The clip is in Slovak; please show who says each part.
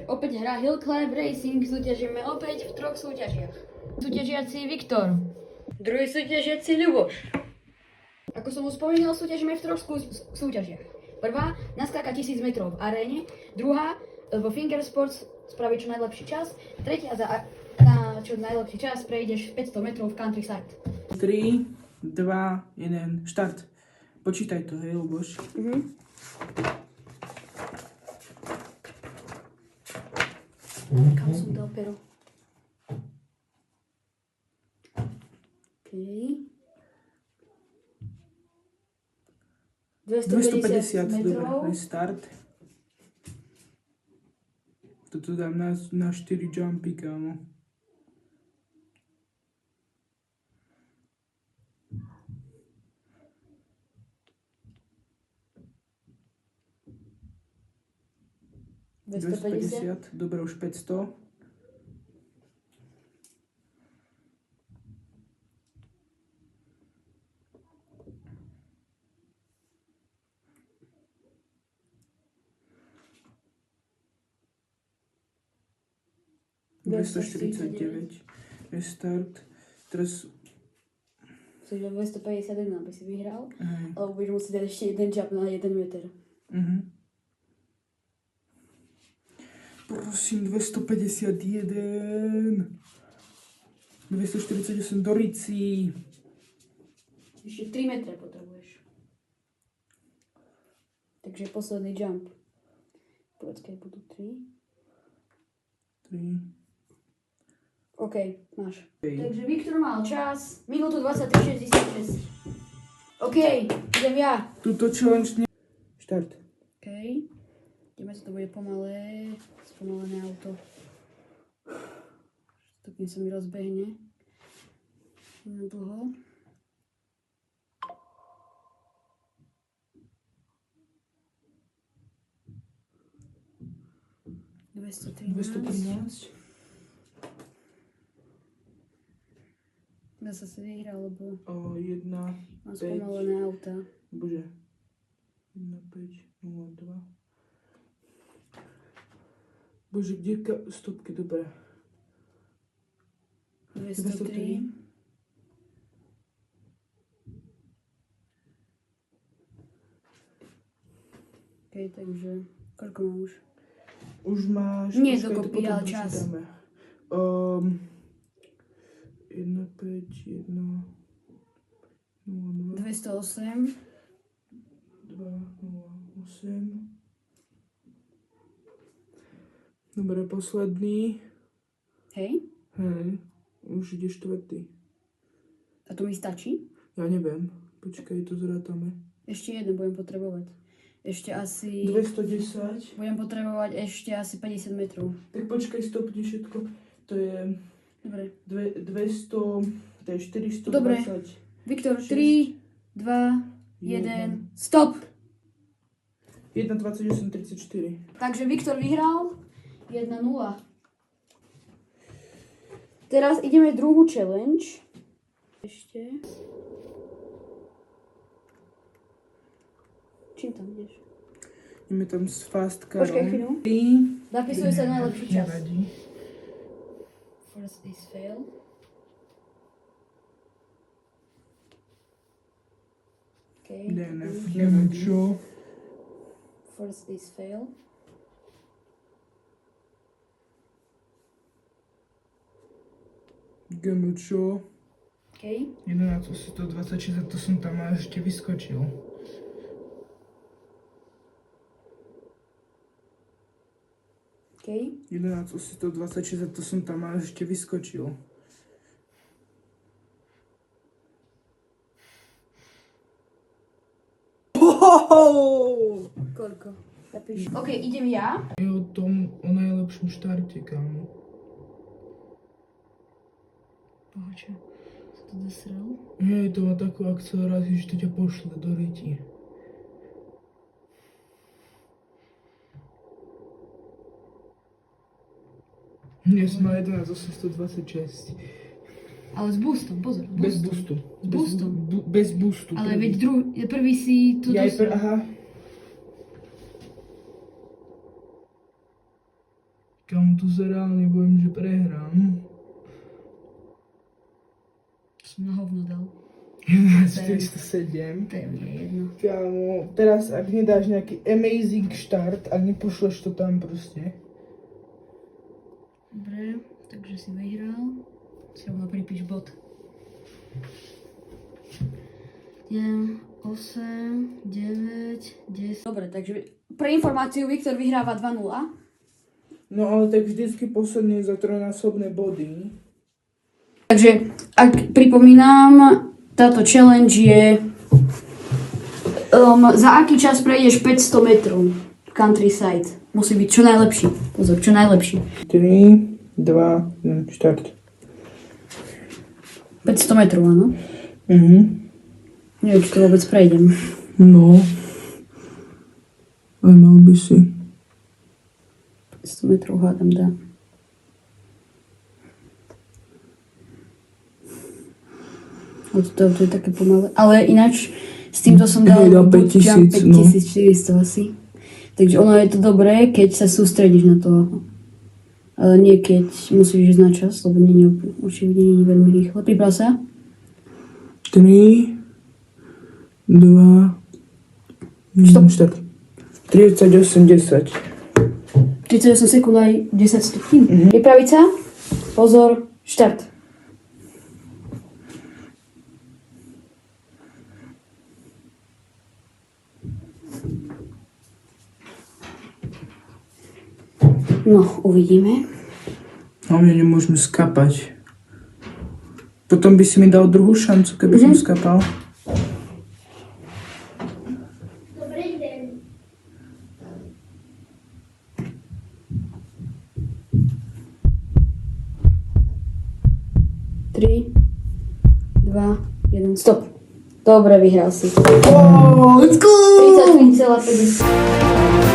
Speaker 1: Takže opäť hra Hill Climb Racing, súťažíme opäť v 3 súťažiach. Súťažiaci Viktor. Druhý súťažiaci Ľuboš. Ako som už spomínal, súťažíme v 3 súťažiach. Prvá, naskáka 1000 metrov v aréne. Druhá, vo Finger Sports spraviť čo najlepší čas. Tretia, na čo najlepší čas prejdeš 500 metrov v Countryside.
Speaker 2: 3, 2, 1, štart. Počítaj to, hej, Ľuboš.
Speaker 1: Kam som dal pero? OK. 250 metrov.
Speaker 2: Dobre, start. Toto dám na 4 jumpy, kámo. Dobre, už 500. $249. Restart. Teraz...
Speaker 1: Chceš 251, aby si vyhral, ale budeš musieť dať ešte jeden jump na 1 meter.
Speaker 2: Prosím, 251. 248 do ricí.
Speaker 1: Ešte 3 metre potrebuješ. Takže posledný jump. Počkaj, budú 3.
Speaker 2: 3.
Speaker 1: OK, máš.
Speaker 2: Okay.
Speaker 1: Takže Viktor mal čas, minútu 23:66. OK, idem ja.
Speaker 2: Tuto challenge ne... Štart.
Speaker 1: OK. Ideme, to bude spomalené auto. To kým sa mi rozbehne. Na dlho. $213. Zase si vyhral, lebo
Speaker 2: mám
Speaker 1: spomalené auta.
Speaker 2: Bože. 1,5,02. Bože, kde stopky, dobre.
Speaker 1: 203. OK, takže koľko mám už?
Speaker 2: Už máš...
Speaker 1: Nie dokopy, ale čas.
Speaker 2: 1,5,1,02.
Speaker 1: 208.
Speaker 2: 2,08. Dobre, posledný.
Speaker 1: Hej.
Speaker 2: Hej, už ide štvrtý.
Speaker 1: A to mi stačí?
Speaker 2: Ja neviem. Počkaj, to zrátame.
Speaker 1: Ešte jeden budem potrebovať. Ešte asi...
Speaker 2: 210.
Speaker 1: Budem potrebovať ešte asi 50 metrov.
Speaker 2: Tak počkaj, stopni všetko. To je...
Speaker 1: Dobre.
Speaker 2: 200... To je 420.
Speaker 1: Dobre. Viktor, 3, 2, 1, stop!
Speaker 2: 1,28,34.
Speaker 1: Takže Viktor vyhral 1-0. Teraz ideme druhú challenge. Ešte. Čím tam ideš?
Speaker 2: Ideme tam s fast carom.
Speaker 1: Počkaj chvíľu. Zapisuje sa najlepší čas.
Speaker 2: Nevadí.
Speaker 1: First is fail. Okay.
Speaker 2: Neviem čo.
Speaker 1: First is fail.
Speaker 2: Ideme čo?
Speaker 1: Okay.
Speaker 2: 11,126 a to som tam ešte vyskočil.
Speaker 1: Okay.
Speaker 2: 11,126 a to som tam ešte vyskočil.
Speaker 1: Koľko? Zapíš. OK, idem ja.
Speaker 2: Je o najlepšom štarte, kámo.
Speaker 1: Bože, sa to dosral?
Speaker 2: Hej, to má takú akceleráciu, že to ťa pošle do ryti. Dnes má 11,826.
Speaker 1: Ale s boostom, pozor.
Speaker 2: Bez boostu.
Speaker 1: S boostom.
Speaker 2: Bez boostu.
Speaker 1: Ale veď prvý si to
Speaker 2: Aha. Kámo, tu sa reálne bojím, že prehrám.
Speaker 1: Som na hovno dal.
Speaker 2: 11.407.
Speaker 1: To je mne jedno.
Speaker 2: Kámo, teraz ak nedáš nejaký amazing štart a nepošleš to tam proste.
Speaker 1: Dobre, takže si vyhral. Si rovno pripíš bod. 8, 9, 10. Dobre, takže pre informáciu Viktor vyhráva 2-0.
Speaker 2: No ale tak vždycky posledne za trojnásobné body.
Speaker 1: Takže, ak pripomínam, táto challenge je za aký čas prejdeš 500 metrov countryside. Musí byť čo najlepší. Pozor, čo najlepší.
Speaker 2: 3, 2, 1, štart.
Speaker 1: 500 metrov, áno? Neviem, či to vôbec prejdem.
Speaker 2: No. Ale mal by si.
Speaker 1: 500 metrov hádam dá. To je také pomalé. Ale ináč, s týmto som dal
Speaker 2: Hej, 5000, no.
Speaker 1: 5400 asi. Takže ono je to dobré, keď sa sústredíš na to. Ale nie keď musíš ísť na čas, lebo očividne nie je veľmi rýchlo. Priprav sa.
Speaker 2: 3, 2,
Speaker 1: Stop.
Speaker 2: štart. 38, 10.
Speaker 1: 38 sekúnd aj 10 stupňov. Pripraviť sa. Pozor, štart. No, uvidíme.
Speaker 2: Hlavne nemôžeme skapať. Potom by si mi dal druhú šancu, keby som skapal.
Speaker 3: Dobrý deň.
Speaker 1: Tri, 2, 1, stop. Dobre, vyhral si.
Speaker 2: Oh, let's go!
Speaker 1: 33,50.